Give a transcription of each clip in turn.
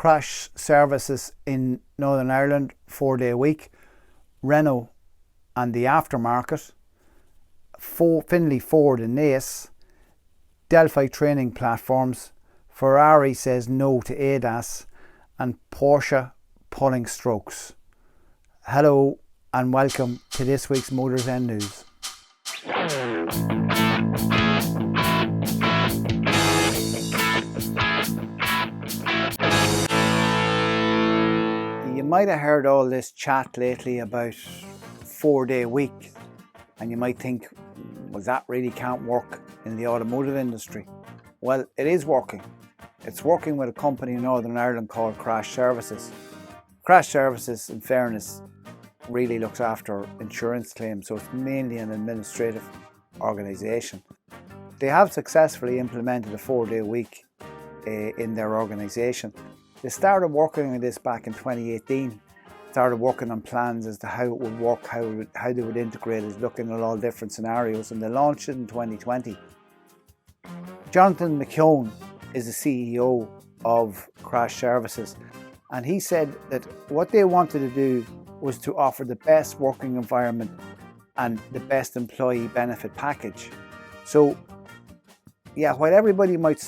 crash services in Northern Ireland, 4-day week, Renault and the aftermarket, Finlay, Ford and Naas, Delphi training platforms, Ferrari says no to ADAS, and Porsche pulling strokes. Hello and welcome to this week's MotorZen news. You might have heard all this chat lately about 4-day week, and you might think, well, that really can't work in the automotive industry. Well, it is working. It's working with a company in Northern Ireland called Crash Services. Crash Services, in fairness, really looks after insurance claims, so it's mainly an administrative organisation. They have successfully implemented a 4-day week in their organisation. They started working on this back in 2018, started working on plans as to how it would work, how they would integrate it, looking at all different scenarios, and they launched it in 2020. Jonathan McKeown is the CEO of Crash Services, and he said that what they wanted to do was to offer the best working environment and the best employee benefit package. So, yeah, while everybody might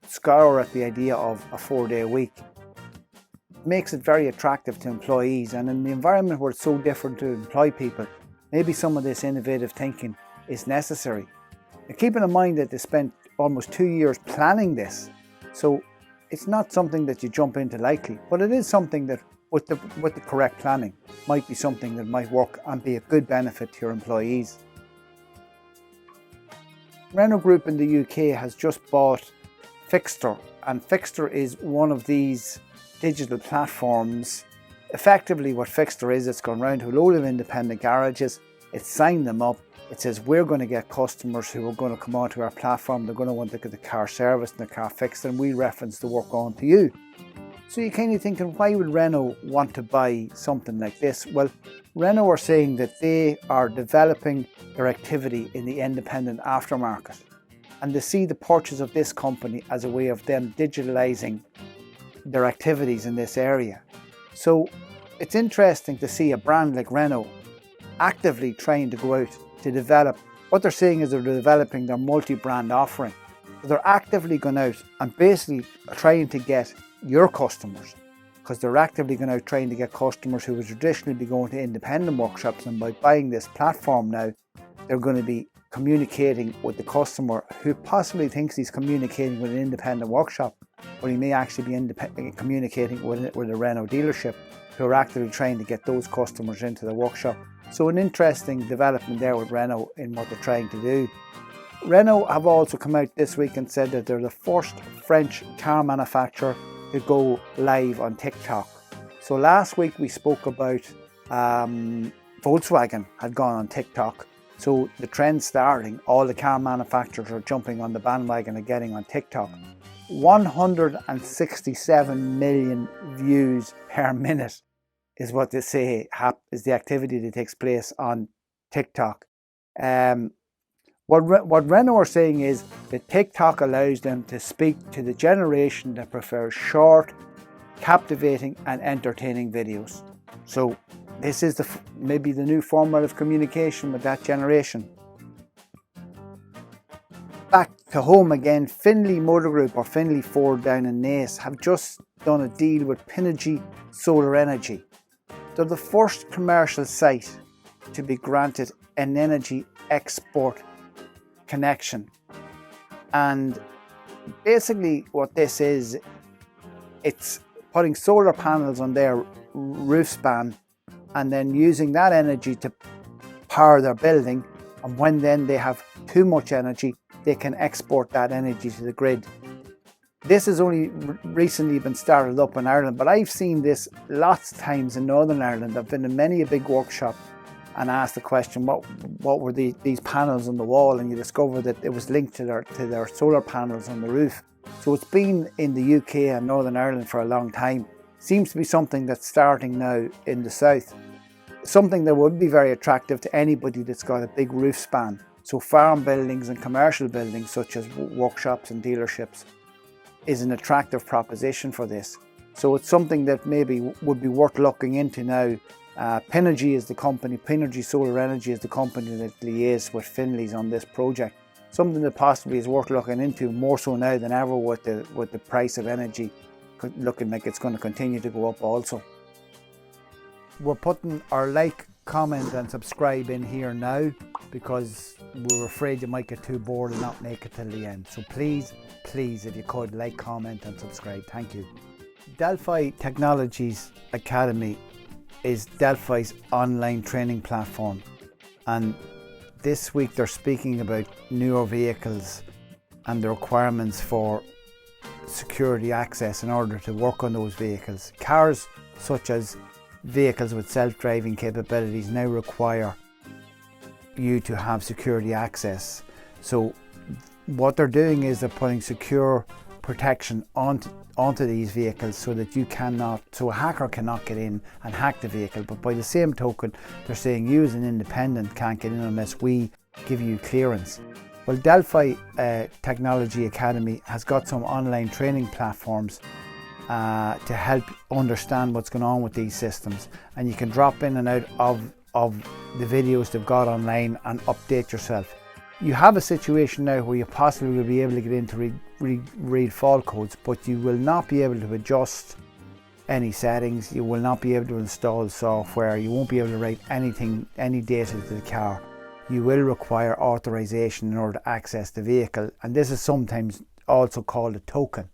scour at the idea of a 4-day week, it makes it very attractive to employees, and in the environment where it's so different to employ people, maybe some of this innovative thinking is necessary. And keeping in mind that they spent almost 2 years planning this, so it's not something that you jump into lightly, but it is something that with the correct planning might be something that might work and be a good benefit to your employees. Renault Group in the UK has just bought Fixter, and Fixter is one of these digital platforms. Effectively what Fixter is, it's gone round to a load of independent garages, it's signed them up, it says we're going to get customers who are going to come onto our platform, they're going to want to get the car serviced and the car fixed, and we reference the work on to you. So you're kind of thinking, why would Renault want to buy something like this? Well, Renault are saying that they are developing their activity in the independent aftermarket, and they see the purchase of this company as a way of them digitalising their activities in this area. So it's interesting to see a brand like Renault actively trying to go out to develop. What they're saying is they're developing their multi-brand offering. They're actively going out and basically trying to get your customers, because they're actively going out trying to get customers who would traditionally be going to independent workshops, and by buying this platform now, they're going to be communicating with the customer who possibly thinks he's communicating with an independent workshop, but he may actually be communicating with a Renault dealership, who are actively trying to get those customers into the workshop. So an interesting development there with Renault in what they're trying to do. Renault have also come out this week and said that they're the first French car manufacturer to go live on TikTok. So last week we spoke about Volkswagen had gone on TikTok. So the trend's starting, all the car manufacturers are jumping on the bandwagon and getting on TikTok. 167 million views per minute is what they say is the activity that takes place on TikTok. What Renault are saying is that TikTok allows them to speak to the generation that prefers short, captivating and entertaining videos. So this is maybe the new format of communication with that generation. Back to home again, Finlay Motor Group, or Finlay Ford down in Naas, have just done a deal with Pinergy Solar Energy. They're the first commercial site to be granted an energy export connection, and basically what this is, it's putting solar panels on their roof span and then using that energy to power their building, and when then they have too much energy, they can export that energy to the grid. This has only recently been started up in Ireland, but I've seen this lots of times in Northern Ireland. I've been in many a big workshop and asked the question, what were these panels on the wall, and you discover that it was linked to their solar panels on the roof. So it's been in the UK and Northern Ireland for a long time. Seems to be something that's starting now in the south. Something that would be very attractive to anybody that's got a big roof span. So farm buildings and commercial buildings such as workshops and dealerships. is an attractive proposition for this. So it's something that maybe would be worth looking into now. Pinergy is the company, Pinergy Solar Energy is the company that liaises with Finley's on this project. Something that possibly is worth looking into more so now than ever with the price of energy looking like it's going to continue to go up also. We're putting our like, comment and subscribe in here now because we're afraid you might get too bored and not make it till the end. So please, if you could, like, comment and subscribe. Thank you. Delphi Technologies Academy is Delphi's online training platform, and this week they're speaking about newer vehicles and the requirements for security access in order to work on those vehicles. Cars such as vehicles with self-driving capabilities now require you to have security access. So what they're doing is they're putting secure protection onto these vehicles so that a hacker cannot get in and hack the vehicle. But by the same token, they're saying you as an independent can't get in unless we give you clearance. Well, Delphi Technology Academy has got some online training platforms to help understand what's going on with these systems, and you can drop in and out of the videos they've got online and update yourself. You have a situation now where you possibly will be able to get in to read fault codes, but you will not be able to adjust any settings, you will not be able to install software, you won't be able to write any data to the car. You will require authorization in order to access the vehicle, and this is sometimes also called a token.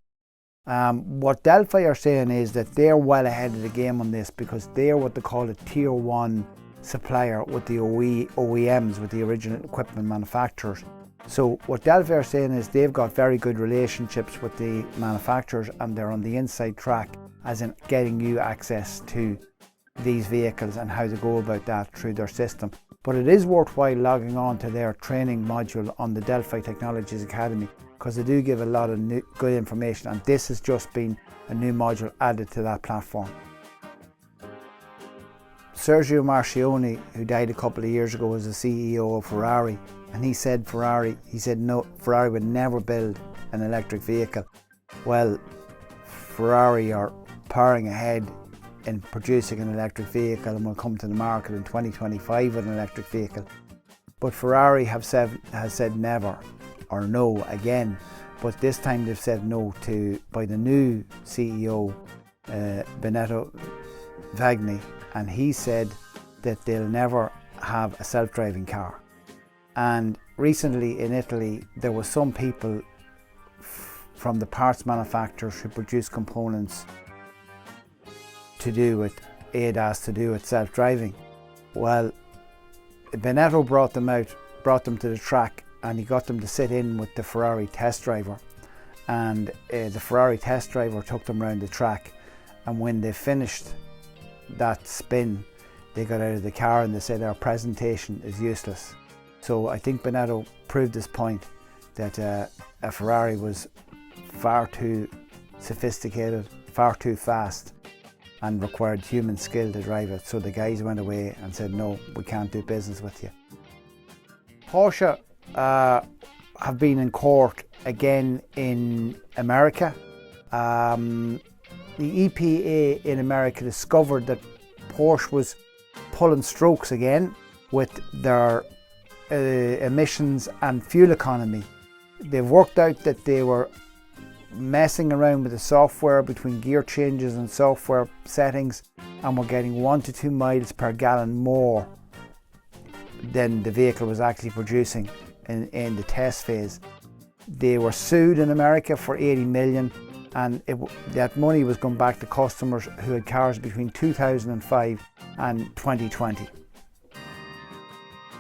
What Delphi are saying is that they're well ahead of the game on this because they're what they call a tier 1 supplier with the OEMs, with the original equipment manufacturers. So what Delphi are saying is they've got very good relationships with the manufacturers and they're on the inside track, as in getting you access to these vehicles and how to go about that through their system. But it is worthwhile logging on to their training module on the Delphi Technologies Academy because they do give a lot of good information, and this has just been a new module added to that platform. Sergio Marchionne, who died a couple of years ago, was the CEO of Ferrari, and he said no, Ferrari would never build an electric vehicle. Well, Ferrari are powering ahead in producing an electric vehicle and will come to the market in 2025 with an electric vehicle. But Ferrari has said never or no again, but this time they've said no by the new CEO, Benedetto Vagni, and he said that they'll never have a self-driving car. And recently in Italy there were some people from the parts manufacturers who produce components to do with ADAS, to do with self-driving. Well, Benedetto brought them to the track, and he got them to sit in with the Ferrari test driver, and the Ferrari test driver took them around the track, and when they finished that spin they got out of the car and they said our presentation is useless. So I think Benedetto proved this point that a Ferrari was far too sophisticated, far too fast, and required human skill to drive it. So the guys went away and said, no, we can't do business with you. Porsche have been in court again in America. The EPA in America discovered that Porsche was pulling strokes again with their emissions and fuel economy. They've worked out that they were messing around with the software between gear changes and software settings, and were getting 1 to 2 miles per gallon more than the vehicle was actually producing in the test phase. They were sued in America for 80 million, and that money was going back to customers who had cars between 2005 and 2020.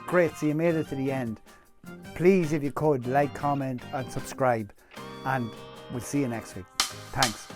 Great, so you made it to the end. Please, if you could, like, comment and subscribe, and we'll see you next week. Thanks.